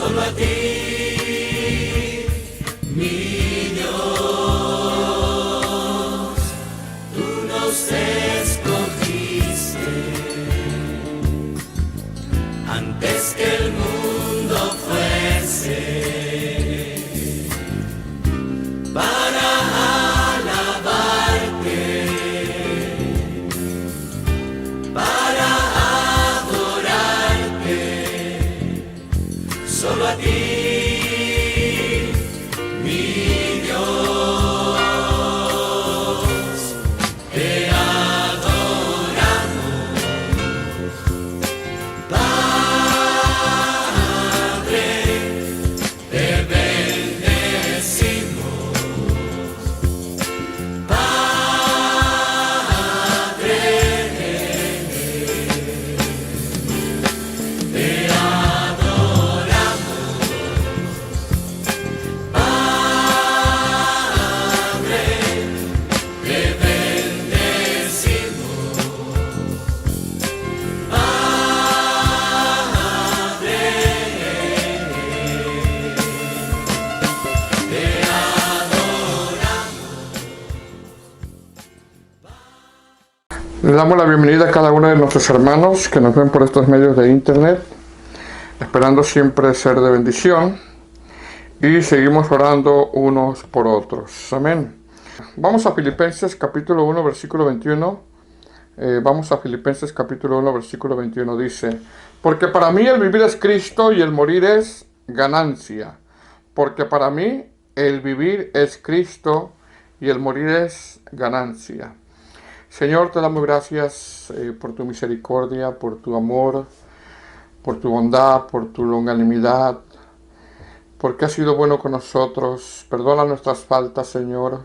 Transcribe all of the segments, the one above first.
solo a ti, mi Dios, tú nos escogiste antes que el mundo fuese, para alabarte, para adorarte, solo a ti, mi Dios, te adoramos, Padre, te bendecimos, Padre, te adoramos, Padre, te bendecimos, Padre, te adoramos. Le damos la bienvenida a cada uno de nuestros hermanos que nos ven por estos medios de internet, esperando siempre ser de bendición, y seguimos orando unos por otros. Amén. Vamos a Filipenses capítulo 1 versículo 21. Vamos a Filipenses capítulo 1 versículo 21. Dice: porque para mí el vivir es Cristo y el morir es ganancia. Porque para mí el vivir es Cristo y el morir es ganancia. Señor, te damos gracias por tu misericordia, por tu amor, por tu bondad, por tu longanimidad, porque has sido bueno con nosotros. Perdona nuestras faltas, Señor.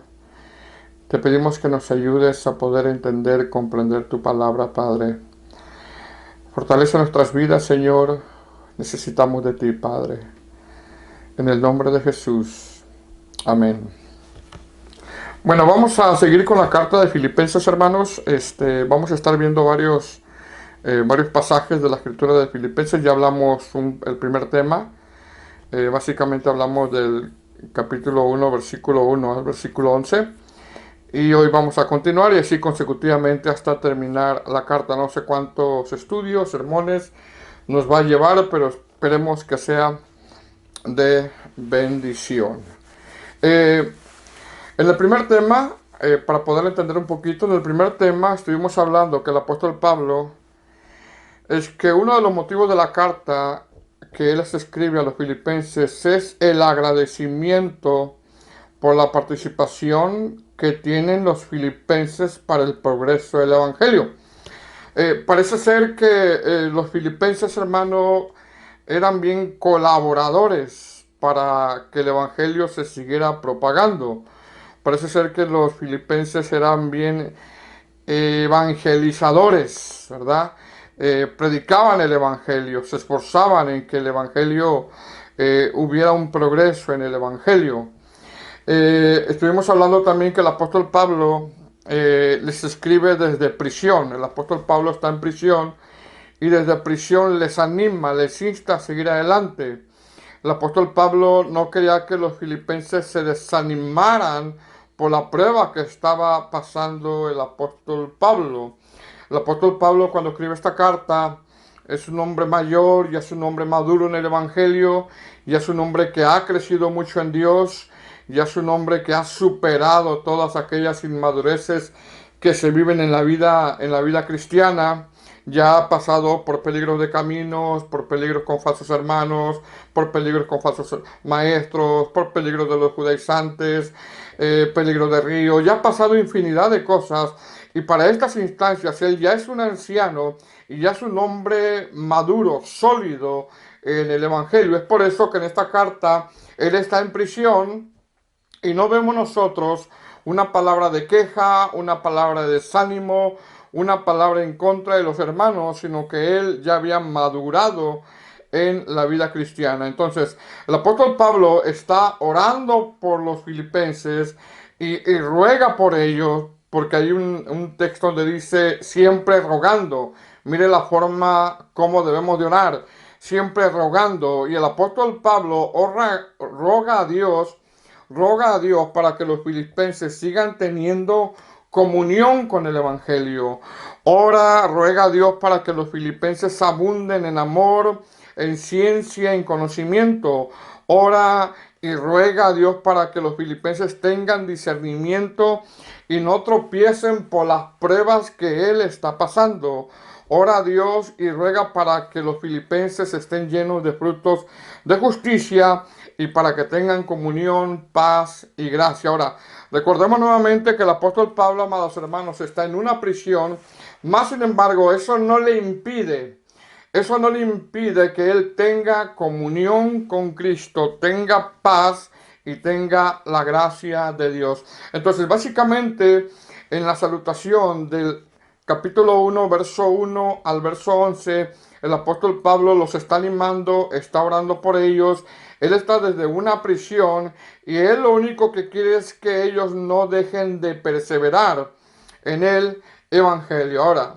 Te pedimos que nos ayudes a poder entender, comprender tu palabra, Padre. Fortalece nuestras vidas, Señor. Necesitamos de ti, Padre. En el nombre de Jesús. Amén. Bueno, vamos a seguir con la carta de Filipenses, hermanos. Vamos a estar viendo varios pasajes de la escritura de Filipenses. Ya hablamos el primer tema. Básicamente hablamos del capítulo 1, versículo 1 al versículo 11. Y hoy vamos a continuar y así consecutivamente hasta terminar la carta. No sé cuántos estudios, sermones nos va a llevar, pero esperemos que sea de bendición. En el primer tema, para poder entender un poquito, en el primer tema estuvimos hablando que el apóstol Pablo es que uno de los motivos de la carta que él les escribe a los filipenses es el agradecimiento por la participación que tienen los filipenses para el progreso del evangelio. Parece ser que los filipenses, hermano, eran bien colaboradores para que el evangelio se siguiera propagando. Parece ser que los filipenses eran bien evangelizadores, ¿verdad? Predicaban el evangelio, se esforzaban en que el evangelio hubiera un progreso en el evangelio. Estuvimos hablando también que el apóstol Pablo les escribe desde prisión. El apóstol Pablo está en prisión y desde prisión les anima, les insta a seguir adelante. El apóstol Pablo no quería que los filipenses se desanimaran por la prueba que estaba pasando el apóstol Pablo. El apóstol Pablo, cuando escribe esta carta, es un hombre mayor, ya es un hombre maduro en el evangelio, ya es un hombre que ha crecido mucho en Dios, ya es un hombre que ha superado todas aquellas inmadureces que se viven en la vida cristiana. Ya ha pasado por peligros de caminos, por peligros con falsos hermanos, por peligros con falsos maestros, por peligros de los judaizantes, peligros de río. Ya ha pasado infinidad de cosas y para estas instancias él ya es un anciano y ya es un hombre maduro, sólido en el evangelio. Es por eso que en esta carta él está en prisión y no vemos nosotros una palabra de queja, una palabra de desánimo, una palabra en contra de los hermanos, sino que él ya había madurado en la vida cristiana. Entonces, el apóstol Pablo está orando por los filipenses y ruega por ellos, porque hay un texto donde dice siempre rogando. Mire la forma como debemos de orar. siempre rogando. Y el apóstol Pablo roga a Dios para que los filipenses sigan teniendo comunión con el Evangelio. Ruega a Dios para que los filipenses abunden en amor, en ciencia, en conocimiento. Ora y ruega a Dios para que los filipenses tengan discernimiento y no tropiecen por las pruebas que Él está pasando. Ora a Dios y ruega para que los filipenses estén llenos de frutos de justicia y para que tengan comunión, paz y gracia. Ahora, recordemos nuevamente que el apóstol Pablo, amados hermanos, está en una prisión, más sin embargo, eso no le impide que él tenga comunión con Cristo, tenga paz y tenga la gracia de Dios. Entonces, básicamente, en la salutación del capítulo 1, verso 1 al verso 11, el apóstol Pablo los está animando, está orando por ellos. Él está desde una prisión y él lo único que quiere es que ellos no dejen de perseverar en el Evangelio. Ahora,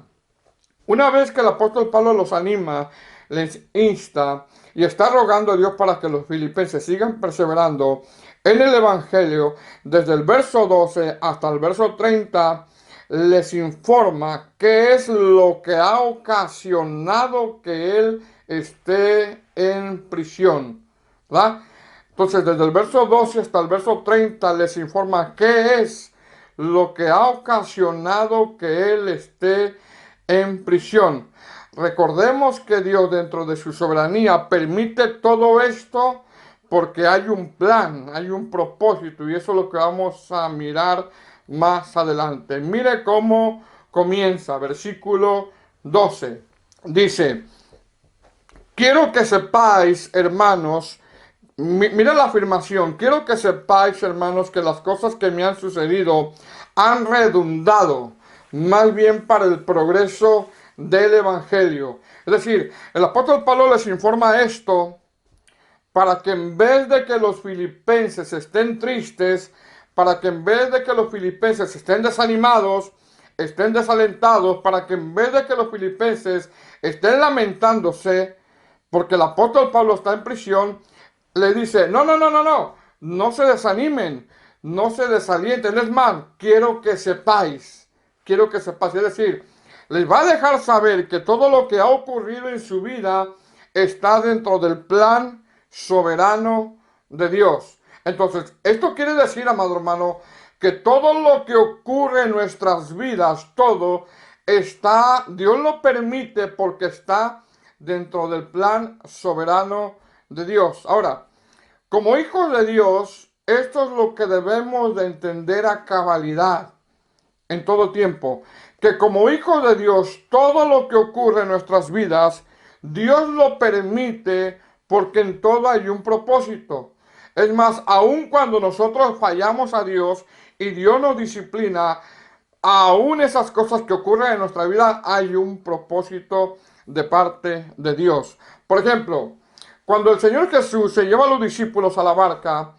una vez que el apóstol Pablo los anima, les insta y está rogando a Dios para que los filipenses sigan perseverando en el Evangelio, desde el verso 12 hasta el verso 30, les informa qué es lo que ha ocasionado que él esté en prisión, ¿verdad? Entonces, desde el verso 12 hasta el verso 30 les informa qué es lo que ha ocasionado que él esté en prisión. Recordemos que Dios, dentro de su soberanía, permite todo esto porque hay un plan, hay un propósito, y eso es lo que vamos a mirar más adelante. Mire cómo comienza, versículo 12. Dice: quiero que sepáis, hermanos, mira la afirmación, quiero que sepáis, hermanos, que las cosas que me han sucedido han redundado más bien para el progreso del Evangelio. Es decir, el apóstol Pablo les informa esto para que en vez de que los filipenses estén tristes, para que en vez de que los filipenses estén desanimados, estén desalentados, para que en vez de que los filipenses estén lamentándose, porque el apóstol Pablo está en prisión, le dice: no se desanimen, no se desalienten. Es más, quiero que sepáis, es decir, les va a dejar saber que todo lo que ha ocurrido en su vida está dentro del plan soberano de Dios. Entonces, esto quiere decir, amado hermano, que todo lo que ocurre en nuestras vidas, todo está, Dios lo permite porque está dentro del plan soberano de Dios. Ahora, como hijos de Dios, esto es lo que debemos de entender a cabalidad en todo tiempo, que como hijos de Dios, todo lo que ocurre en nuestras vidas, Dios lo permite porque en todo hay un propósito. Es más, aun cuando nosotros fallamos a Dios y Dios nos disciplina, aún esas cosas que ocurren en nuestra vida hay un propósito de parte de Dios. Por ejemplo, cuando el Señor Jesús se lleva a los discípulos a la barca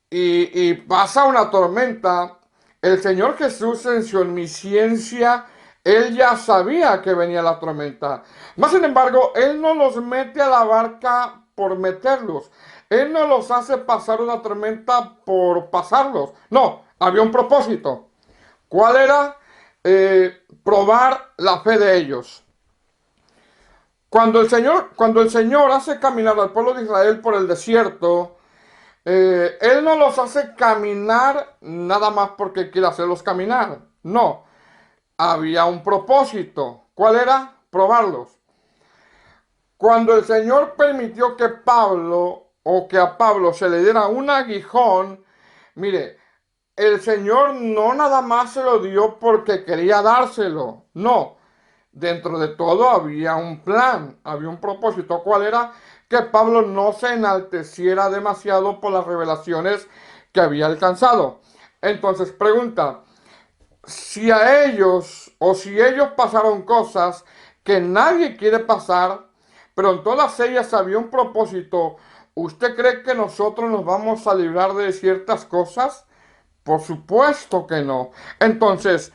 y pasa una tormenta, el Señor Jesús, en su omnisciencia, Él ya sabía que venía la tormenta. Más sin embargo, Él no los mete a la barca por meterlos. Él no los hace pasar una tormenta por pasarlos. No, había un propósito. ¿Cuál era? Probar la fe de ellos. Cuando el Señor hace caminar al pueblo de Israel por el desierto, Él no los hace caminar nada más porque quiere hacerlos caminar. No, había un propósito. ¿Cuál era? Probarlos. Cuando el Señor permitió que a Pablo se le diera un aguijón, mire, el Señor no nada más se lo dio porque quería dárselo. No, dentro de todo había un plan, había un propósito. ¿Cuál era? Que Pablo no se enalteciera demasiado por las revelaciones que había alcanzado. Entonces pregunta: si a ellos si ellos pasaron cosas que nadie quiere pasar, pero en todas ellas había un propósito, ¿usted cree que nosotros nos vamos a librar de ciertas cosas? Por supuesto que no. Entonces,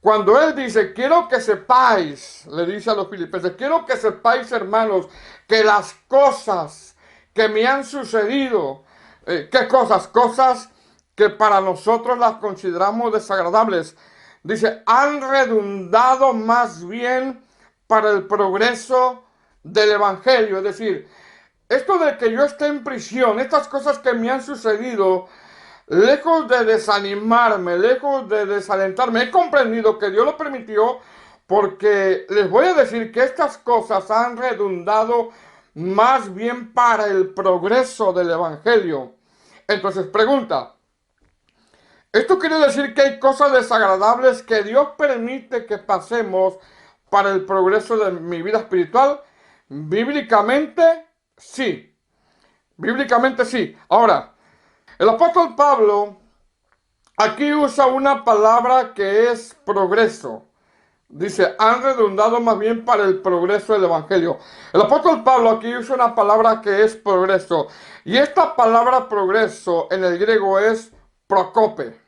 Cuando él dice, quiero que sepáis, le dice a los filipenses, quiero que sepáis, hermanos, que las cosas que me han sucedido, ¿qué cosas? Cosas que para nosotros las consideramos desagradables. Dice, han redundado más bien para el progreso del Evangelio. Es decir, esto de que yo esté en prisión, estas cosas que me han sucedido, lejos de desanimarme, lejos de desalentarme, he comprendido que Dios lo permitió porque les voy a decir que estas cosas han redundado más bien para el progreso del Evangelio. Entonces, pregunta, ¿esto quiere decir que hay cosas desagradables que Dios permite que pasemos para el progreso de mi vida espiritual? Bíblicamente, sí. Bíblicamente, sí. Ahora, el apóstol Pablo aquí usa una palabra que es progreso. Dice, han redundado más bien para el progreso del Evangelio. El apóstol Pablo aquí usa una palabra que es progreso. Y esta palabra progreso en el griego es procope,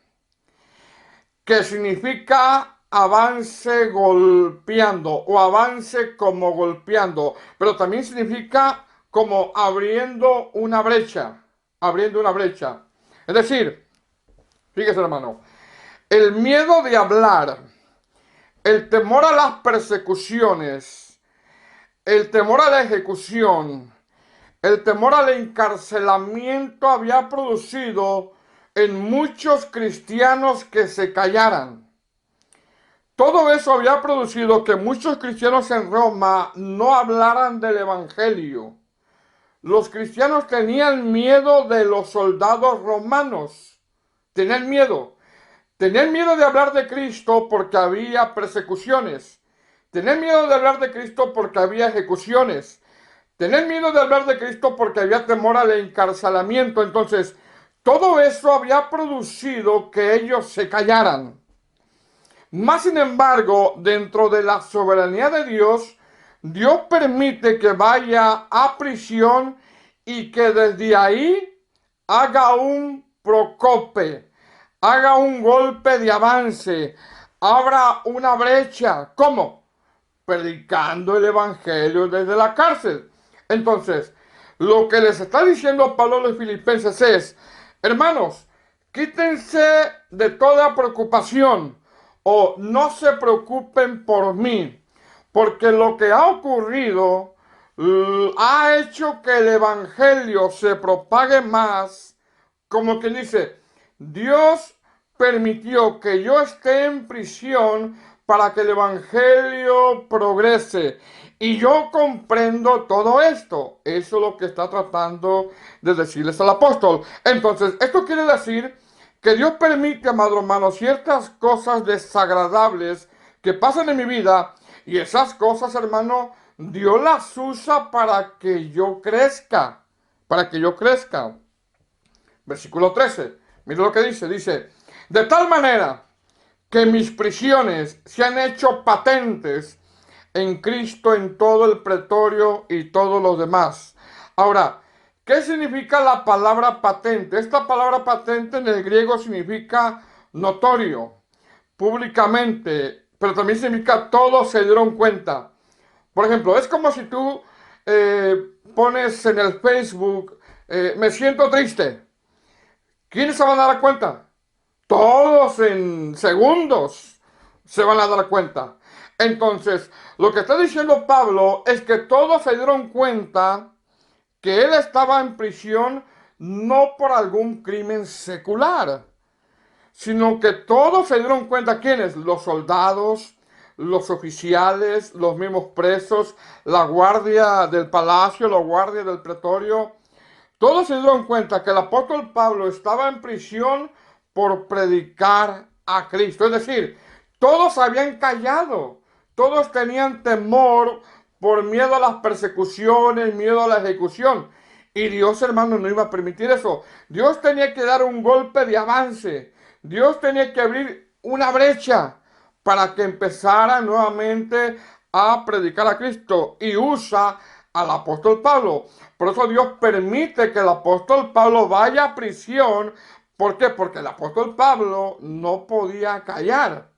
que significa avance golpeando o avance como golpeando, pero también significa como abriendo una brecha, abriendo una brecha. Es decir, fíjese hermano, el miedo de hablar, el temor a las persecuciones, el temor a la ejecución, el temor al encarcelamiento había producido en muchos cristianos que se callaran. Todo eso había producido que muchos cristianos en Roma no hablaran del Evangelio. Los cristianos tenían miedo de los soldados romanos. Tenían miedo. Tenían miedo de hablar de Cristo porque había persecuciones. Tenían miedo de hablar de Cristo porque había ejecuciones. Tenían miedo de hablar de Cristo porque había temor al encarcelamiento. Entonces, todo eso había producido que ellos se callaran. Más sin embargo, dentro de la soberanía de Dios, Dios permite que vaya a prisión y que desde ahí haga un procope, haga un golpe de avance, abra una brecha. ¿Cómo? Predicando el Evangelio desde la cárcel. Entonces, lo que les está diciendo Pablo a los filipenses es, hermanos, quítense de toda preocupación o no se preocupen por mí, porque lo que ha ocurrido ha hecho que el Evangelio se propague más, como quien dice, Dios permitió que yo esté en prisión para que el Evangelio progrese. Y yo comprendo todo esto. Eso es lo que está tratando de decirles al apóstol. Entonces, esto quiere decir que Dios permite, amado hermano, ciertas cosas desagradables que pasan en mi vida. Y esas cosas, hermano, Dios las usa para que yo crezca. Para que yo crezca. Versículo 13. Mira lo que dice. Dice, de tal manera que mis prisiones se han hecho patentes en Cristo en todo el pretorio y todos los demás. Ahora, ¿qué significa la palabra patente? Esta palabra patente en el griego significa notorio, públicamente, pero también significa todos se dieron cuenta. Por ejemplo, es como si tú pones en el Facebook, me siento triste. ¿Quiénes se van a dar cuenta? Todos en segundos se van a dar cuenta. Entonces, lo que está diciendo Pablo es que todos se dieron cuenta que él estaba en prisión no por algún crimen secular, sino que todos se dieron cuenta, ¿quiénes? Los soldados, los oficiales, los mismos presos, la guardia del palacio, la guardia del pretorio. Todos se dieron cuenta que el apóstol Pablo estaba en prisión por predicar a Cristo. Es decir, todos habían callado, todos tenían temor por miedo a las persecuciones, miedo a la ejecución. Y Dios, hermano, no iba a permitir eso. Dios tenía que dar un golpe de avance. Dios tenía que abrir una brecha para que empezara nuevamente a predicar a Cristo. Y usa al apóstol Pablo. Por eso Dios permite que el apóstol Pablo vaya a prisión. ¿Por qué? Porque el apóstol Pablo no podía callar.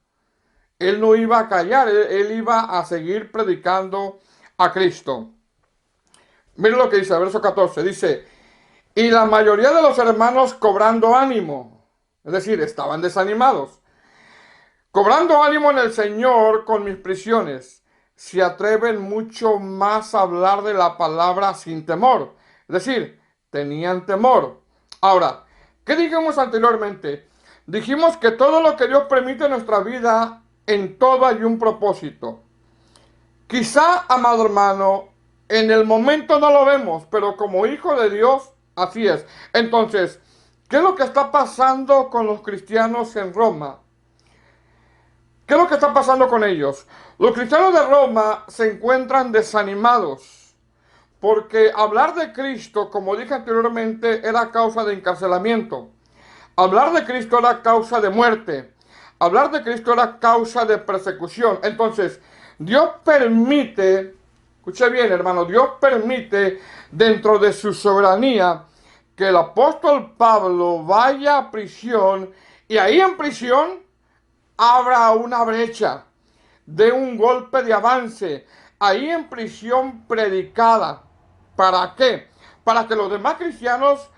él no iba a callar, él iba a seguir predicando a Cristo. Miren lo que dice, verso 14, dice, y la mayoría de los hermanos cobrando ánimo, es decir, estaban desanimados, cobrando ánimo en el Señor con mis prisiones, se atreven mucho más a hablar de la palabra sin temor. Es decir, tenían temor. Ahora, ¿qué dijimos anteriormente? Dijimos que todo lo que Dios permite en nuestra vida, en todo hay un propósito. Quizá, amado hermano, en el momento no lo vemos, pero como hijo de Dios, así es. Entonces, ¿qué es lo que está pasando con los cristianos en Roma? ¿Qué es lo que está pasando con ellos? Los cristianos de Roma se encuentran desanimados porque hablar de Cristo, como dije anteriormente, era causa de encarcelamiento. Hablar de Cristo era causa de muerte. Hablar de Cristo era causa de persecución. Entonces, Dios permite, escuche bien hermano, Dios permite dentro de su soberanía que el apóstol Pablo vaya a prisión y ahí en prisión abra una brecha, de un golpe de avance, ahí en prisión predicada. ¿Para qué? Para que los demás cristianos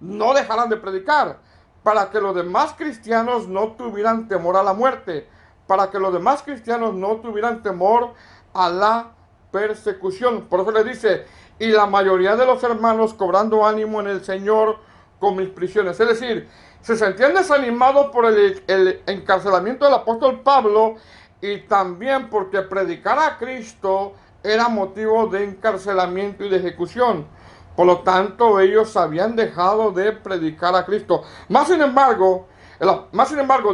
no dejaran de predicar, para que los demás cristianos no tuvieran temor a la muerte, para que los demás cristianos no tuvieran temor a la persecución. Por eso le dice, y la mayoría de los hermanos cobrando ánimo en el Señor con mis prisiones. Es decir, se sentían desanimados por el encarcelamiento del apóstol Pablo y también porque predicar a Cristo era motivo de encarcelamiento y de ejecución. Por lo tanto, ellos habían dejado de predicar a Cristo. Más sin embargo,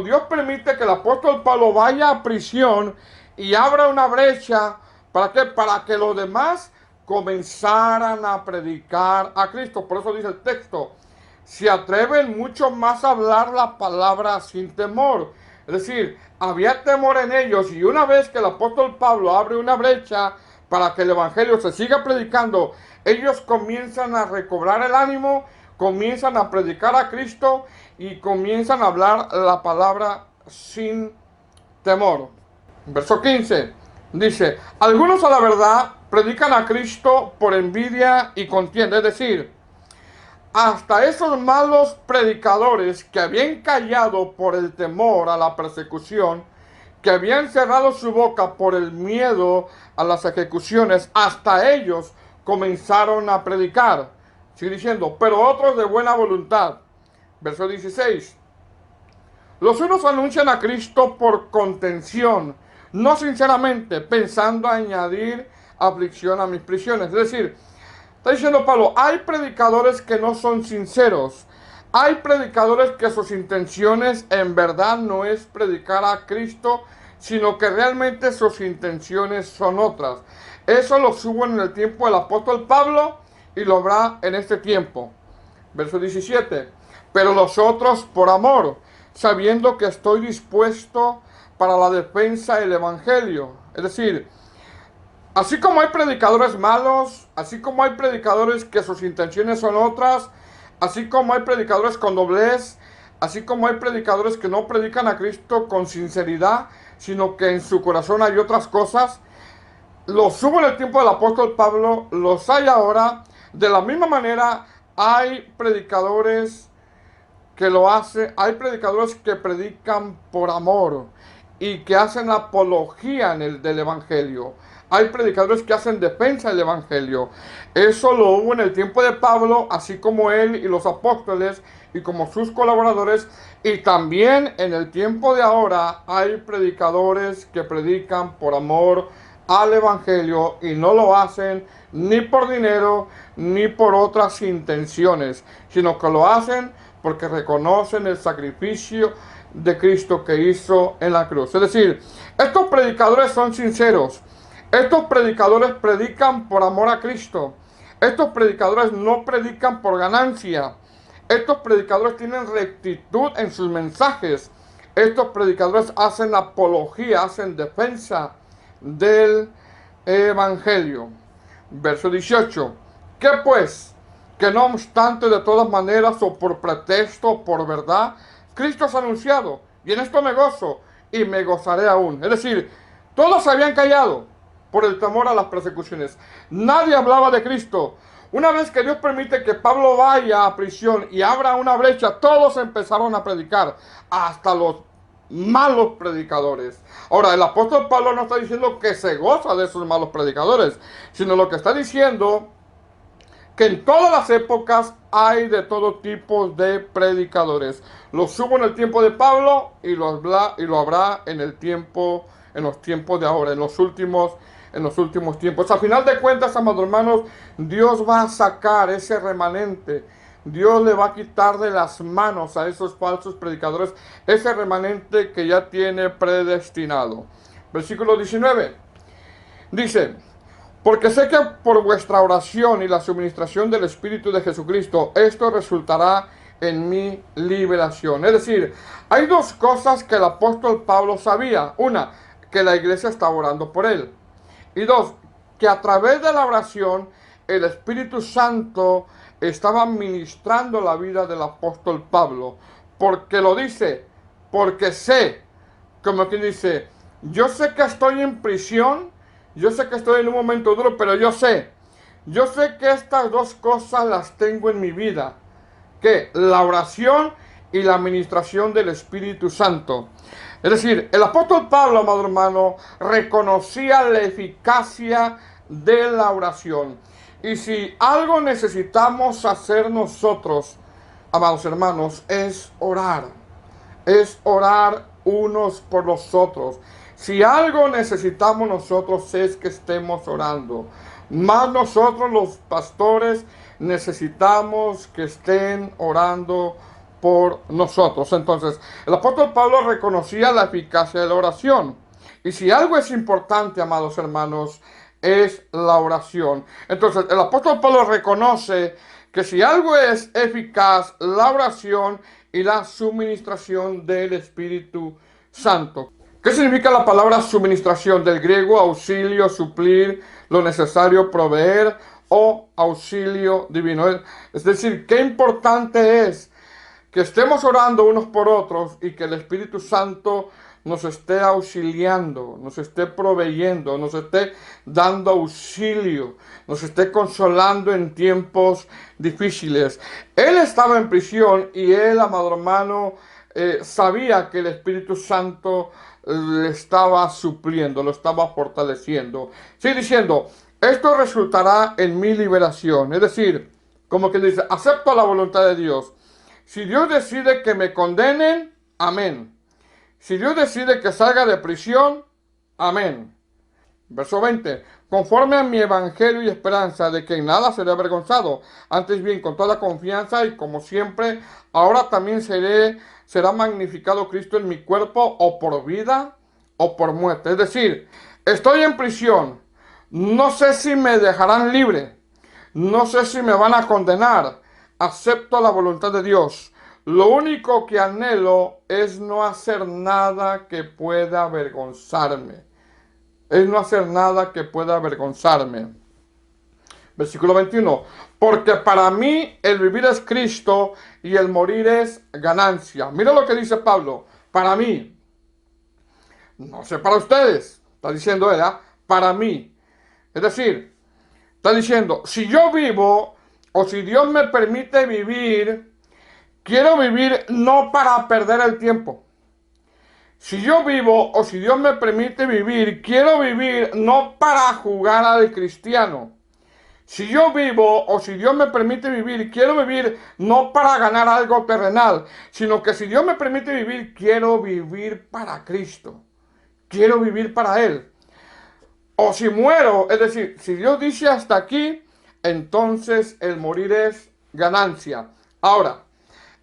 Dios permite que el apóstol Pablo vaya a prisión y abra una brecha. ¿Para qué? Para que los demás comenzaran a predicar a Cristo. Por eso dice el texto, se atreven mucho más a hablar la palabra sin temor. Es decir, había temor en ellos y una vez que el apóstol Pablo abre una brecha para que el evangelio se siga predicando, ellos comienzan a recobrar el ánimo, comienzan a predicar a Cristo y comienzan a hablar la palabra sin temor. Verso 15 dice, algunos a la verdad predican a Cristo por envidia y contienda, es decir, hasta esos malos predicadores que habían callado por el temor a la persecución, que habían cerrado su boca por el miedo a las ejecuciones, hasta ellos comenzaron a predicar. Sigue diciendo, pero otros de buena voluntad. Verso 16. Los unos anuncian a Cristo por contención, no sinceramente, pensando añadir aflicción a mis prisiones. Es decir, está diciendo Pablo, hay predicadores que no son sinceros. Hay predicadores que sus intenciones en verdad no es predicar a Cristo, sino que realmente sus intenciones son otras. Eso lo hubo en el tiempo del apóstol Pablo y lo habrá en este tiempo. Verso 17. Pero los otros por amor, sabiendo que estoy dispuesto para la defensa del evangelio. Es decir, así como hay predicadores malos, así como hay predicadores que sus intenciones son otras, así como hay predicadores con doblez, así como hay predicadores que no predican a Cristo con sinceridad, sino que en su corazón hay otras cosas, los hubo en el tiempo del apóstol Pablo, los hay ahora. De la misma manera, hay predicadores que lo hacen, hay predicadores que predican por amor y que hacen apología del evangelio. Hay predicadores que hacen defensa del evangelio. Eso lo hubo en el tiempo de Pablo, así como él y los apóstoles y como sus colaboradores. Y también en el tiempo de ahora hay predicadores que predican por amor al evangelio y no lo hacen ni por dinero ni por otras intenciones, sino que lo hacen porque reconocen el sacrificio de Cristo que hizo en la cruz. Es decir, estos predicadores son sinceros. Estos predicadores predican por amor a Cristo. Estos predicadores no predican por ganancia. Estos predicadores tienen rectitud en sus mensajes. Estos predicadores hacen apología, hacen defensa del evangelio. Verso 18. ¿Qué pues? Que no obstante de todas maneras o por pretexto o por verdad, Cristo es anunciado. Y en esto me gozo y me gozaré aún. Es decir, todos se habían callado por el temor a las persecuciones. Nadie hablaba de Cristo. Una vez que Dios permite que Pablo vaya a prisión y abra una brecha, todos empezaron a predicar, hasta los malos predicadores. Ahora, el apóstol Pablo no está diciendo que se goza de esos malos predicadores, sino lo que está diciendo que en todas las épocas hay de todo tipo de predicadores. Los hubo en el tiempo de Pablo y lo habrá en los tiempos de ahora, en los últimos tiempos. A final de cuentas, amados hermanos, Dios va a sacar ese remanente. Dios le va a quitar de las manos a esos falsos predicadores ese remanente que ya tiene predestinado. Versículo 19. Dice: porque sé que por vuestra oración y la suministración del Espíritu de Jesucristo, esto resultará en mi liberación. Es decir, hay dos cosas que el apóstol Pablo sabía. Una, que la iglesia estaba orando por él. Y dos, que a través de la oración, el Espíritu Santo estaba ministrando la vida del apóstol Pablo. Porque lo dice, porque sé, como quien dice, yo sé que estoy en prisión, yo sé que estoy en un momento duro, pero yo sé que estas dos cosas las tengo en mi vida, que la oración y la administración del Espíritu Santo. Es decir, el apóstol Pablo, amado hermano, reconocía la eficacia de la oración. Y si algo necesitamos hacer nosotros, amados hermanos, es orar. Es orar unos por los otros. Si algo necesitamos nosotros es que estemos orando. Más nosotros los pastores necesitamos que estén orando por nosotros. Entonces, el apóstol Pablo reconocía la eficacia de la oración. Y si algo es importante, amados hermanos, es la oración. Entonces, el apóstol Pablo reconoce que si algo es eficaz, la oración y la suministración del Espíritu Santo. ¿Qué significa la palabra suministración? Del griego auxilio, suplir, lo necesario, proveer o auxilio divino. Es decir, qué importante es que estemos orando unos por otros y que el Espíritu Santo nos esté auxiliando, nos esté proveyendo, nos esté dando auxilio, nos esté consolando en tiempos difíciles. Él estaba en prisión y él, amado hermano, sabía que el Espíritu Santo le estaba supliendo, lo estaba fortaleciendo. Sigue diciendo, esto resultará en mi liberación. Es decir, como que dice, acepto la voluntad de Dios. Si Dios decide que me condenen, amén. Si Dios decide que salga de prisión, amén. Verso 20. Conforme a mi evangelio y esperanza de que en nada seré avergonzado, antes bien con toda confianza y como siempre, ahora también será magnificado Cristo en mi cuerpo, o por vida o por muerte. Es decir, estoy en prisión, no sé si me dejarán libre, no sé si me van a condenar, acepto la voluntad de Dios. Lo único que anhelo es no hacer nada que pueda avergonzarme. Es no hacer nada que pueda avergonzarme. Versículo 21. Porque para mí el vivir es Cristo y el morir es ganancia. Mira lo que dice Pablo. Para mí. No sé para ustedes. Está diciendo él, para mí. Es decir, está diciendo, si yo vivo o si Dios me permite vivir, quiero vivir no para perder el tiempo. Si yo vivo o si Dios me permite vivir, quiero vivir no para jugar al cristiano. Si yo vivo o si Dios me permite vivir, quiero vivir no para ganar algo terrenal, sino que si Dios me permite vivir, quiero vivir para Cristo. Quiero vivir para Él. O si muero, es decir, si Dios dice hasta aquí, entonces el morir es ganancia. Ahora,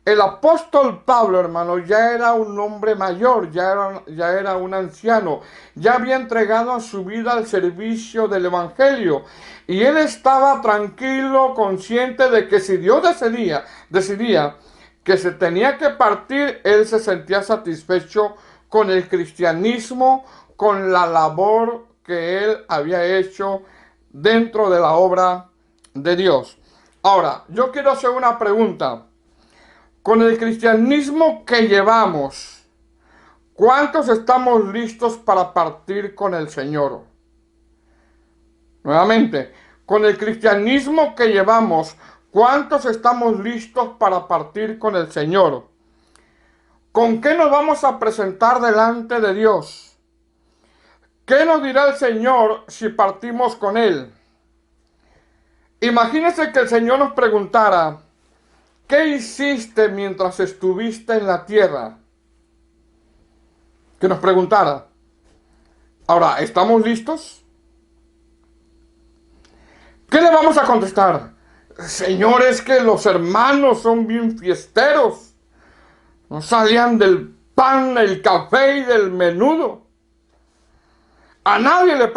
el apóstol Pablo, hermano, ya era un hombre mayor, ya era un anciano, ya había entregado su vida al servicio del evangelio. Y él estaba tranquilo, consciente de que si Dios decidía que se tenía que partir, él se sentía satisfecho con el cristianismo, con la labor que él había hecho dentro de la obra de Dios. Ahora, yo quiero hacer una pregunta. Con el cristianismo que llevamos, ¿Cuántos estamos listos para partir con el Señor? Nuevamente, con el cristianismo que llevamos, ¿cuántos estamos listos para partir con el Señor? ¿Con qué nos vamos a presentar delante de Dios? ¿Qué nos dirá el Señor si partimos con Él? Imagínese que el Señor nos preguntara, ¿qué hiciste mientras estuviste en la tierra? Que nos preguntara. Ahora, ¿estamos listos? ¿Qué le vamos a contestar? Señor, es que los hermanos son bien fiesteros. No salían del pan, el café y del menudo. A nadie le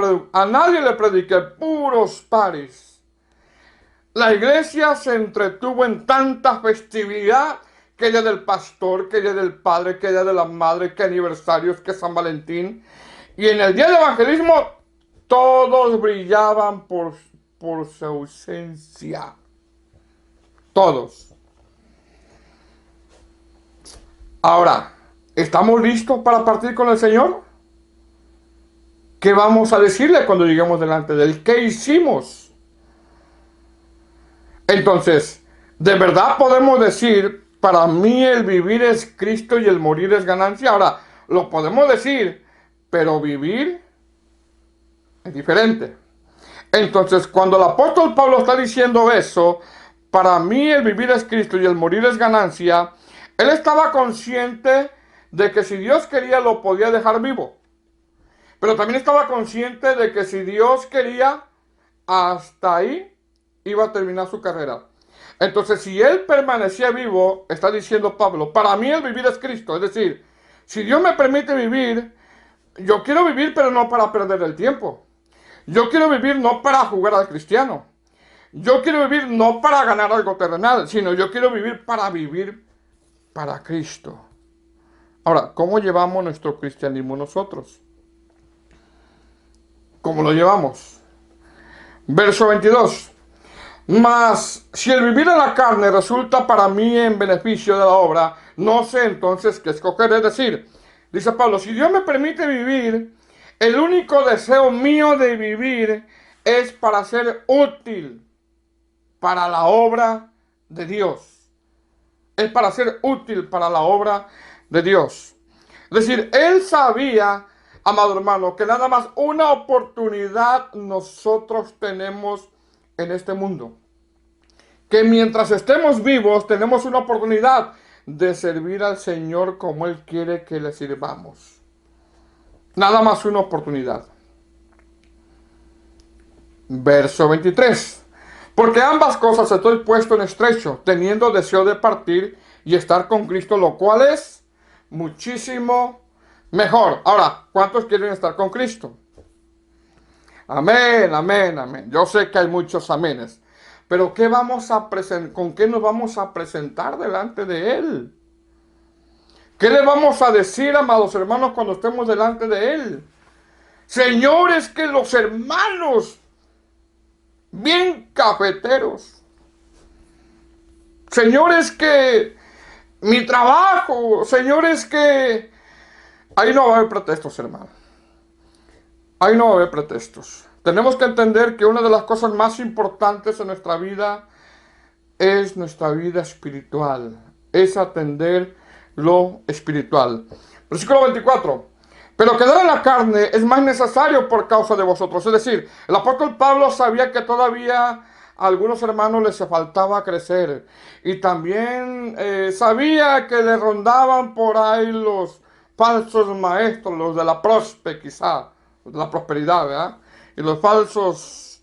prediqué, puros paris. La iglesia se entretuvo en tanta festividad, que día del pastor, que día del padre, que día de la madre, que aniversarios, que San Valentín. Y en el día del evangelismo, todos brillaban por su ausencia. Todos. Ahora, ¿estamos listos para partir con el Señor? ¿Qué vamos a decirle cuando lleguemos delante de Él? ¿Qué hicimos? Entonces, ¿de verdad podemos decir, para mí el vivir es Cristo y el morir es ganancia? Ahora, lo podemos decir, pero vivir es diferente. Entonces, cuando el apóstol Pablo está diciendo eso, para mí el vivir es Cristo y el morir es ganancia, él estaba consciente de que si Dios quería lo podía dejar vivo. Pero también estaba consciente de que si Dios quería, hasta ahí iba a terminar su carrera. Entonces, si él permanecía vivo, está diciendo Pablo, para mí el vivir es Cristo. Es decir, si Dios me permite vivir, yo quiero vivir, pero no para perder el tiempo. Yo quiero vivir no para jugar al cristiano. Yo quiero vivir no para ganar algo terrenal, sino yo quiero vivir para Cristo. Ahora, ¿cómo llevamos nuestro cristianismo nosotros? ¿Cómo lo llevamos? Verso 22. Mas si el vivir en la carne resulta para mí en beneficio de la obra, no sé entonces qué escoger. Es decir, dice Pablo, si Dios me permite vivir, el único deseo mío de vivir es para ser útil para la obra de Dios. Es para ser útil para la obra de Dios. Es decir, él sabía, amado hermano, que nada más una oportunidad nosotros tenemos en este mundo. Que mientras estemos vivos tenemos una oportunidad de servir al Señor como Él quiere que le sirvamos. Nada más una oportunidad. Verso 23. Porque ambas cosas estoy puesto en estrecho, teniendo deseo de partir y estar con Cristo, lo cual es muchísimo mejor. Ahora, ¿cuántos quieren estar con Cristo? Amén, amén, amén. Yo sé que hay muchos amenes. Pero ¿con qué nos vamos a presentar delante de Él? ¿Qué le vamos a decir, amados hermanos, cuando estemos delante de Él? Señores, que los hermanos, bien cafeteros. Señores, que mi trabajo. Señores, que ahí no va a haber pretextos, hermano. Ahí no va a haber pretextos. Tenemos que entender que una de las cosas más importantes en nuestra vida es nuestra vida espiritual. Es atender lo espiritual. Versículo 24. Pero quedar en la carne es más necesario por causa de vosotros. Es decir, el apóstol Pablo sabía que todavía a algunos hermanos les faltaba crecer. Y también sabía que le rondaban por ahí los falsos maestros, los de la quizá, de la prosperidad, ¿verdad? Y los falsos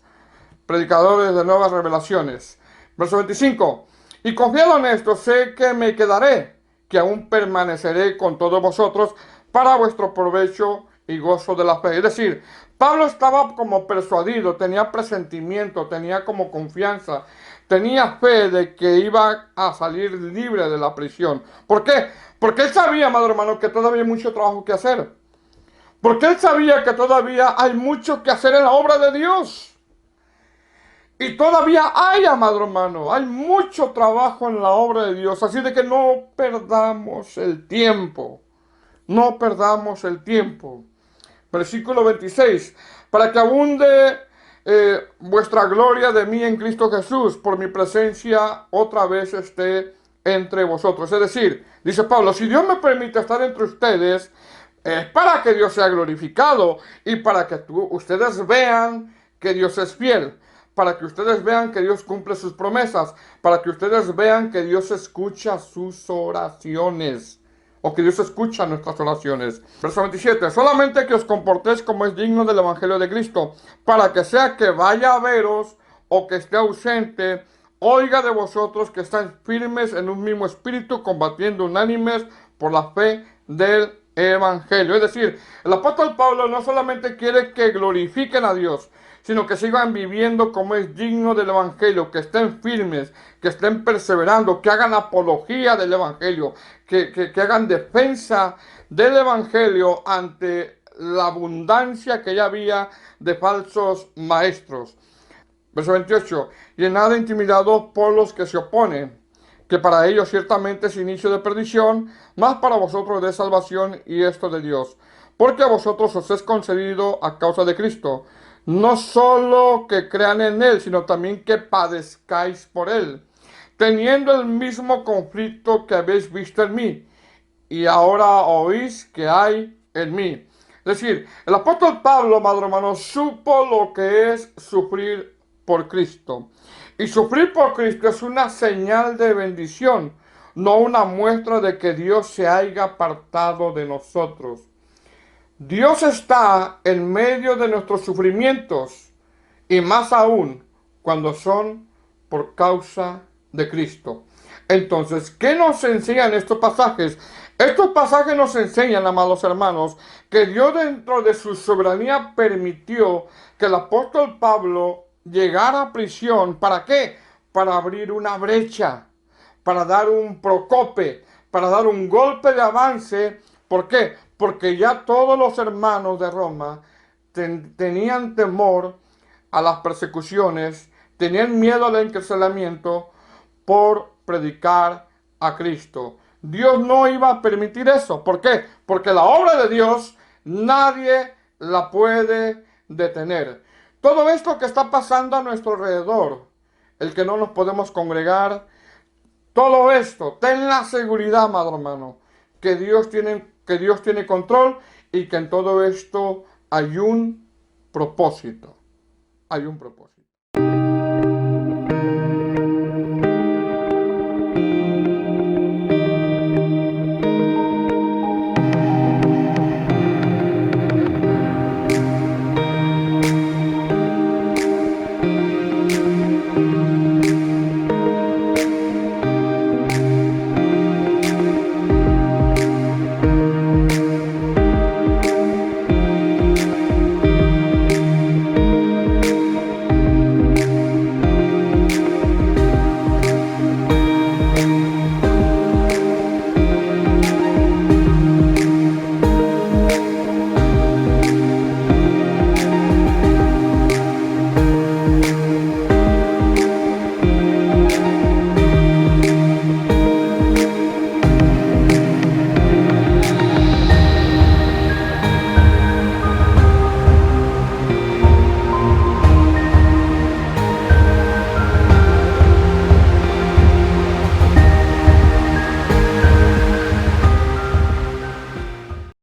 predicadores de nuevas revelaciones. Verso 25. Y confiado en esto, sé que me quedaré, que aún permaneceré con todos vosotros para vuestro provecho y gozo de la fe. Es decir, Pablo estaba como persuadido, tenía presentimiento, tenía como confianza, tenía fe de que iba a salir libre de la prisión. ¿Por qué? Porque él sabía, amado hermano, que todavía hay mucho trabajo que hacer. Porque él sabía que todavía hay mucho que hacer en la obra de Dios. Y todavía hay, amado hermano, hay mucho trabajo en la obra de Dios. Así de que no perdamos el tiempo. no perdamos el tiempo. Versículo 26. Para que abunde vuestra gloria de mí en Cristo Jesús, por mi presencia otra vez esté entre vosotros. Es decir, dice Pablo, si Dios me permite estar entre ustedes, es para que Dios sea glorificado y para que ustedes vean que Dios es fiel, para que ustedes vean que Dios cumple sus promesas, para que ustedes vean que Dios escucha sus oraciones, o que Dios escucha nuestras oraciones. Verso 27, solamente que os comportéis como es digno del Evangelio de Cristo, para que sea que vaya a veros o que esté ausente, oiga de vosotros que estáis firmes en un mismo espíritu, combatiendo unánimes por la fe del Evangelio. Es decir, el apóstol Pablo no solamente quiere que glorifiquen a Dios, sino que sigan viviendo como es digno del Evangelio, que estén firmes, que estén perseverando, que hagan apología del Evangelio, que hagan defensa del Evangelio ante la abundancia que ya había de falsos maestros. Verso 28, y en nada intimidados por los que se oponen, que para ellos ciertamente es inicio de perdición, mas para vosotros de salvación y esto de Dios. Porque a vosotros os es concedido a causa de Cristo, no solo que crean en Él, sino también que padezcáis por Él, teniendo el mismo conflicto que habéis visto en mí, y ahora oís que hay en mí. Es decir, el apóstol Pablo, madre hermano, supo lo que es sufrir por Cristo. Y sufrir por Cristo es una señal de bendición, no una muestra de que Dios se haya apartado de nosotros. Dios está en medio de nuestros sufrimientos y más aún cuando son por causa de Cristo. Entonces, ¿qué nos enseñan estos pasajes? Estos pasajes nos enseñan, amados hermanos, que Dios dentro de su soberanía permitió que el apóstol Pablo llegara a prisión. ¿Para qué? Para abrir una brecha, para dar un procope, para dar un golpe de avance. ¿Por qué? Porque ya todos los hermanos de Roma tenían temor a las persecuciones, tenían miedo al encarcelamiento por predicar a Cristo. Dios no iba a permitir eso. ¿Por qué? Porque la obra de Dios nadie la puede detener. Todo esto que está pasando a nuestro alrededor, el que no nos podemos congregar, todo esto, ten la seguridad, amado hermano, que Dios tiene control y que en todo esto hay un propósito. Hay un propósito.